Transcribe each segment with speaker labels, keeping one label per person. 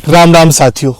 Speaker 1: राम राम साथियों,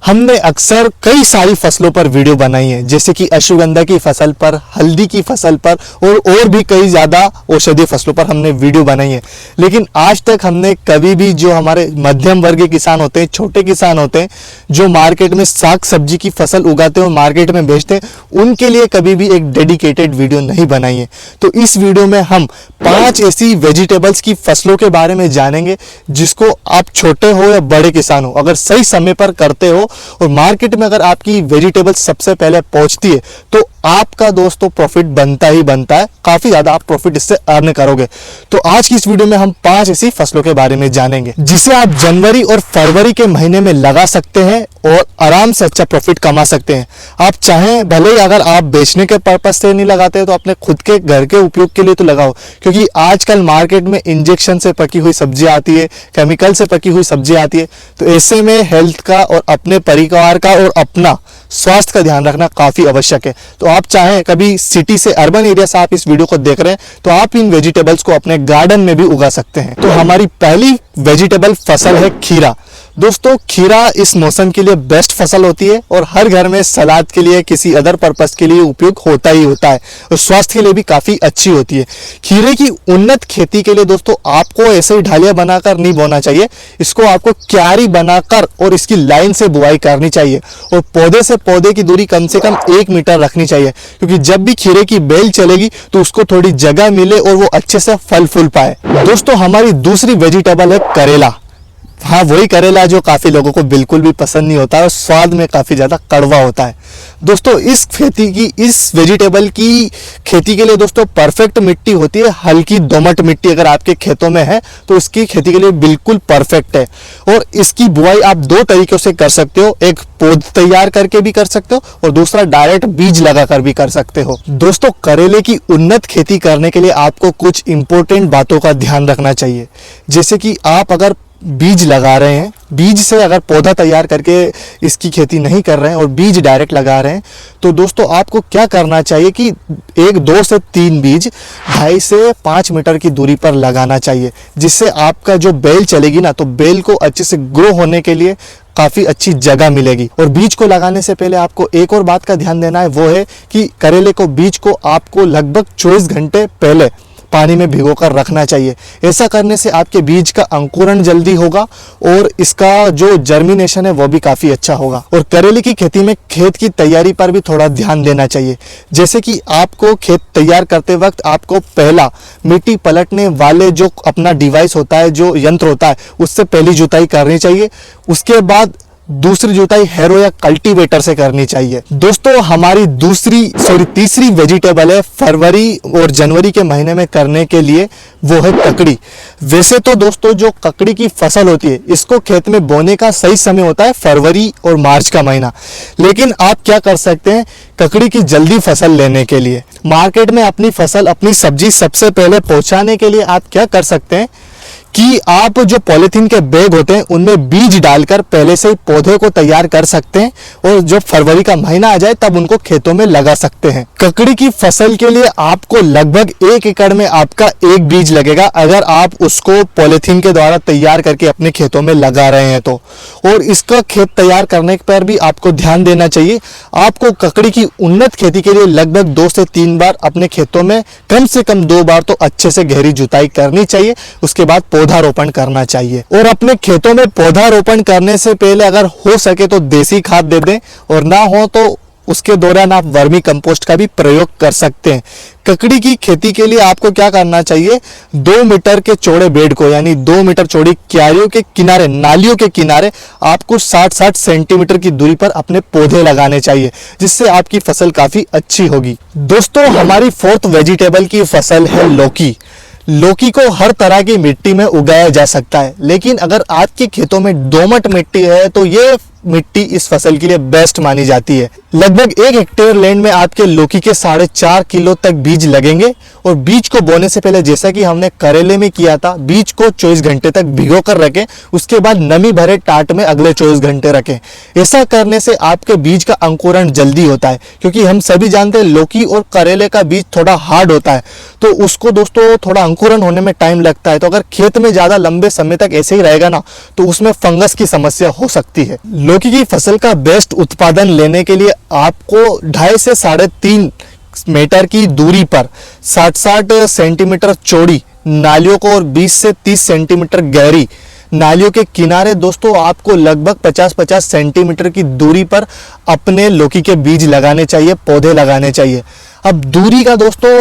Speaker 1: हमने अक्सर कई सारी फसलों पर वीडियो बनाई है, जैसे कि अश्वगंधा की फसल पर, हल्दी की फसल पर और भी कई ज़्यादा औषधीय फसलों पर हमने वीडियो बनाई है। लेकिन आज तक हमने कभी भी जो हमारे मध्यम वर्ग के किसान होते हैं, छोटे किसान होते हैं, जो मार्केट में साग सब्जी की फसल उगाते हैं और मार्केट में बेचते हैं, उनके लिए कभी भी एक डेडिकेटेड वीडियो नहीं बनाई है। तो इस वीडियो में हम 5 ऐसी वेजिटेबल्स की फसलों के बारे में जानेंगे जिसको आप छोटे हो या बड़े किसान हो, अगर सही समय पर करते हो और मार्केट में अगर आपकी वेजिटेबल सबसे पहले पहुंचती है तो आपका दोस्तों प्रॉफिट बनता ही बनता है। काफी ज्यादा आप प्रॉफिट इससे अर्न करोगे। तो आज की इस वीडियो में हम 5 ऐसी फसलों के बारे में जानेंगे जिसे आप जनवरी और फरवरी के महीने में लगा सकते हैं और आराम से अच्छा प्रॉफिट कमा सकते हैं। आप चाहें भले ही अगर आप बेचने के पर्पज से नहीं लगाते तो अपने खुद के घर के उपयोग के लिए तो लगाओ, क्योंकि आजकल मार्केट में इंजेक्शन से पकी हुई सब्जियां आती है, केमिकल से पकी हुई सब्जियां आती है। तो ऐसे में हेल्थ का और अपने परिवार का और अपना स्वास्थ्य का ध्यान रखना काफी आवश्यक है। तो आप चाहें कभी सिटी से, अर्बन एरिया से आप इस वीडियो को देख रहे हैं तो आप इन वेजिटेबल्स को अपने गार्डन में भी उगा सकते हैं। तो हमारी पहली वेजिटेबल फसल है खीरा। दोस्तों, खीरा इस मौसम के लिए बेस्ट फसल होती है और हर घर में सलाद के लिए, किसी अदर पर्पस के लिए उपयोग होता ही होता है और स्वास्थ्य के लिए भी काफी अच्छी होती है। खीरे की उन्नत खेती के लिए दोस्तों आपको ऐसे ही ढालियां बनाकर नहीं बोना चाहिए, इसको आपको क्यारी बनाकर और इसकी लाइन से बुआई करनी चाहिए और पौधे से पौधे की दूरी कम से कम 1 मीटर रखनी चाहिए, क्योंकि जब भी खीरे की बेल चलेगी तो उसको थोड़ी जगह मिले और वो अच्छे से फल फूल पाए। दोस्तों, हमारी दूसरी वेजिटेबल है करेला। हाँ, वही करेला जो काफी लोगों को बिल्कुल भी पसंद नहीं होता है और स्वाद में काफी ज्यादा कड़वा होता है। दोस्तों, इस वेजिटेबल की खेती के लिए दोस्तों परफेक्ट मिट्टी होती है। हल्की दोमट मिट्टी अगर आपके खेतों में है तो इसकी खेती के लिए बिल्कुल परफेक्ट है और इसकी बुआई आप 2 तरीकों से कर सकते हो। एक पौध तैयार करके भी कर सकते हो और दूसरा डायरेक्ट बीज लगाकर भी कर सकते हो। दोस्तों, करेले की उन्नत खेती करने के लिए आपको कुछ इंपॉर्टेंट बातों का ध्यान रखना चाहिए, जैसे कि आप अगर बीज लगा रहे हैं, बीज से अगर पौधा तैयार करके इसकी खेती नहीं कर रहे हैं और बीज डायरेक्ट लगा रहे हैं, तो दोस्तों आपको क्या करना चाहिए कि 2 से 3 बीज 2.5 से 5 मीटर की दूरी पर लगाना चाहिए, जिससे आपका जो बेल चलेगी ना, तो बेल को अच्छे से ग्रो होने के लिए काफ़ी अच्छी जगह मिलेगी। और बीज को लगाने से पहले आपको एक और बात का ध्यान देना है, वो है कि करेले को बीज को आपको लगभग 24 घंटे पहले पानी में भिगोकर रखना चाहिए। ऐसा करने से आपके बीज का अंकुरण जल्दी होगा और इसका जो जर्मिनेशन है वो भी काफ़ी अच्छा होगा। और करेले की खेती में खेत की तैयारी पर भी थोड़ा ध्यान देना चाहिए, जैसे कि आपको खेत तैयार करते वक्त आपको पहला मिट्टी पलटने वाले जो अपना डिवाइस होता है, जो यंत्र होता है, उससे पहली जुताई करनी चाहिए। उसके बाद दूसरी जुताई हैरो या कल्टीवेटर से करनी चाहिए। दोस्तों, हमारी तीसरी वेजिटेबल है फरवरी और जनवरी के महीने में करने के लिए, वो है ककड़ी। वैसे तो दोस्तों जो ककड़ी की फसल होती है, इसको खेत में बोने का सही समय होता है फरवरी और मार्च का महीना। लेकिन आप क्या कर सकते हैं, ककड़ी की जल्दी फसल लेने के लिए मार्केट में अपनी फसल, अपनी सब्जी सबसे पहले पहुंचाने के लिए आप क्या कर सकते हैं कि आप जो पॉलीथीन के बैग होते हैं उनमें बीज डालकर पहले से ही पौधे को तैयार कर सकते हैं और जब फरवरी का महीना आ जाए तब उनको खेतों में लगा सकते हैं। ककड़ी की फसल के लिए आपको लगभग 1 एकड़ में आपका 1 बीज लगेगा, अगर आप उसको पॉलीथीन के द्वारा तैयार करके अपने खेतों में लगा रहे हैं तो। और इसका खेत तैयार करने पर भी आपको ध्यान देना चाहिए। आपको ककड़ी की उन्नत खेती के लिए लगभग 2 से 3 बार अपने खेतों में कम से कम 2 बार तो अच्छे से गहरी जुताई करनी चाहिए। उसके बाद पौधारोपण करना चाहिए और अपने खेतों में पौधारोपण करने से पहले अगर हो सके तो देसी खाद दे दें और ना हो तो उसके दौरान आप वर्मी कंपोस्ट का भी प्रयोग कर सकते हैं। ककड़ी की खेती के लिए आपको क्या करना चाहिए, 2 मीटर के चौड़े बेड को, यानी 2 मीटर चौड़ी क्यारियों के किनारे, नालियों के किनारे आपको 60-60 सेंटीमीटर की दूरी पर अपने पौधे लगाने चाहिए, जिससे आपकी फसल काफी अच्छी होगी। दोस्तों, हमारी 4th वेजिटेबल की फसल है लौकी। लौकी को हर तरह की मिट्टी में उगाया जा सकता है, लेकिन अगर आपके खेतों में दोमट मिट्टी है तो ये मिट्टी इस फसल के लिए बेस्ट मानी जाती है। लगभग 1 हेक्टेयर लैंड में आपके लौकी के 4.5 किलो तक बीज लगेंगे और बीज को बोने से पहले जैसा कि हमने करेले में किया था, बीज को 24 घंटे तक भिगो कर रखें, उसके बाद नमी भरे टाट में अगले 24 घंटे रखें। ऐसा करने से आपके बीज का अंकुरण जल्दी होता है, क्योंकि हम सभी जानते हैं लौकी और करेले का बीज थोड़ा हार्ड होता है, तो उसको दोस्तों थोड़ा अंकुरण होने में टाइम लगता है। तो अगर खेत में ज्यादा लंबे समय तक ऐसे ही रहेगा ना, तो उसमें फंगस की समस्या हो सकती है। लौकी की फसल का बेस्ट उत्पादन लेने के लिए आपको 2.5 से 3.5 मीटर की दूरी पर 60-60 सेंटीमीटर चौड़ी नालियों को और 20 से 30 सेंटीमीटर गहरी नालियों के किनारे दोस्तों आपको लगभग 50-50 सेंटीमीटर की दूरी पर अपने लौकी के बीज लगाने चाहिए, पौधे लगाने चाहिए। अब दूरी का दोस्तों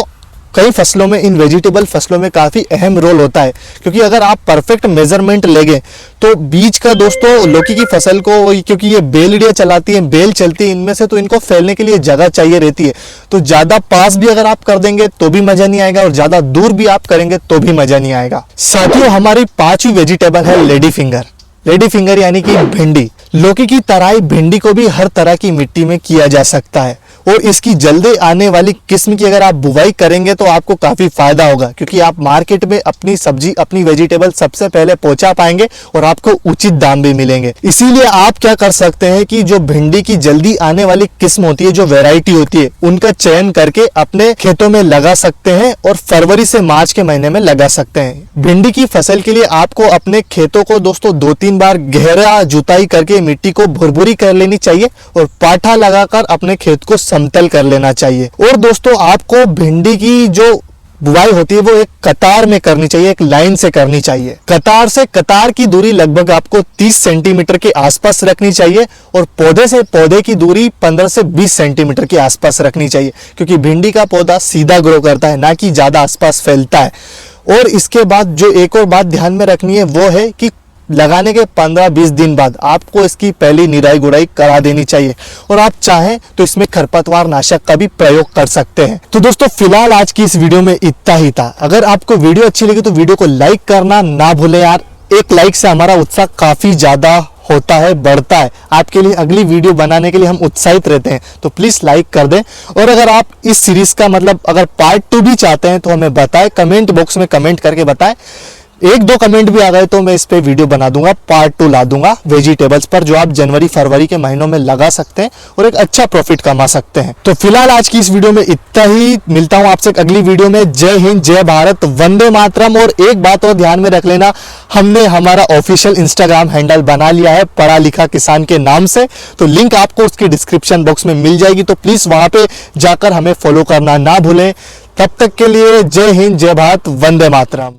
Speaker 1: कई फसलों में, इन वेजिटेबल फसलों में काफ़ी अहम रोल होता है, क्योंकि अगर आप परफेक्ट मेजरमेंट लेंगे तो बीज का दोस्तों लौकी की फसल को, क्योंकि ये बेलड़ियाँ चलाती हैं, बेल चलती है इनमें से, तो इनको फैलने के लिए जगह चाहिए रहती है। तो ज़्यादा पास भी अगर आप कर देंगे तो भी मज़ा नहीं आएगा, और ज़्यादा दूर भी आप करेंगे तो भी मज़ा नहीं आएगा। साथियों, हमारी 5वीं वेजिटेबल है लेडी फिंगर। लेडी फिंगर यानी कि भिंडी। लौकी की तरह ही भिंडी को भी हर तरह की मिट्टी में किया जा सकता है, और इसकी जल्दी आने वाली किस्म की अगर आप बुवाई करेंगे तो आपको काफी फायदा होगा, क्योंकि आप मार्केट में अपनी सब्जी, अपनी वेजिटेबल सबसे पहले पहुंचा पाएंगे और आपको उचित दाम भी मिलेंगे। इसीलिए आप क्या कर सकते हैं कि जो भिंडी की जल्दी आने वाली किस्म होती है, जो वैरायटी होती है, उनका चयन करके अपने खेतों में लगा सकते हैं और फरवरी से मार्च के महीने में लगा सकते हैं। भिंडी की फसल के लिए आपको अपने खेतों को दोस्तों 2-3 बार गहरा जुताई करके मिट्टी को भुरभुरी कर लेनी चाहिए और पाठा लगाकर अपने खेत को समतल कर लेना चाहिए। और दोस्तों आपको भिंडी की जो बुवाई होती है वो एक कतार में करनी चाहिए, एक लाइन से करनी चाहिए। कतार से कतार की दूरी लगभग आपको 30 सेंटीमीटर के आसपास रखनी चाहिए, और पौधे से पौधे की दूरी 15 से 20 सेंटीमीटर के आसपास रखनी चाहिए, क्योंकि भिंडी का पौधा सीधा ग्रो करता है, ना कि ज्यादा आसपास फैलता है। और इसके बाद जो एक और बात ध्यान में रखनी है वो है कि लगाने के 15-20 दिन बाद आपको इसकी पहली निराई गुड़ाई करा देनी चाहिए, और आप चाहें तो इसमें खरपतवार नाशक का भी प्रयोग कर सकते हैं। तो दोस्तों फिलहाल आज की इस वीडियो में इतना ही था। अगर आपको वीडियो अच्छी लगी तो वीडियो को लाइक करना ना भूलें यार। एक लाइक से हमारा उत्साह काफी ज्यादा होता है, बढ़ता है। आपके लिए अगली वीडियो बनाने के लिए हम उत्साहित रहते हैं, तो प्लीज लाइक कर दें। और अगर आप इस सीरीज का मतलब अगर पार्ट 2 भी चाहते हैं तो हमें बताएं, कमेंट बॉक्स में कमेंट करके बताएं। 1-2 कमेंट भी आ गए तो मैं इस पे वीडियो बना दूंगा, पार्ट 2 ला दूंगा वेजिटेबल्स पर, जो आप जनवरी-फरवरी के महीनों में लगा सकते हैं और एक अच्छा प्रॉफिट कमा सकते हैं। तो फिलहाल आज की इस वीडियो में इतना ही। मिलता हूं आपसे अगली वीडियो में। जय हिंद, जय भारत, वंदे मातरम। और एक बात और ध्यान में रख लेना, हमने हमारा ऑफिशियल इंस्टाग्राम हैंडल बना लिया है पढ़ा लिखा किसान के नाम से, तो लिंक आपको उसकी डिस्क्रिप्शन बॉक्स में मिल जाएगी, तो प्लीज वहां पे जाकर हमें फॉलो करना ना भूलें। तब तक के लिए जय हिंद, जय भारत, वंदे मातरम।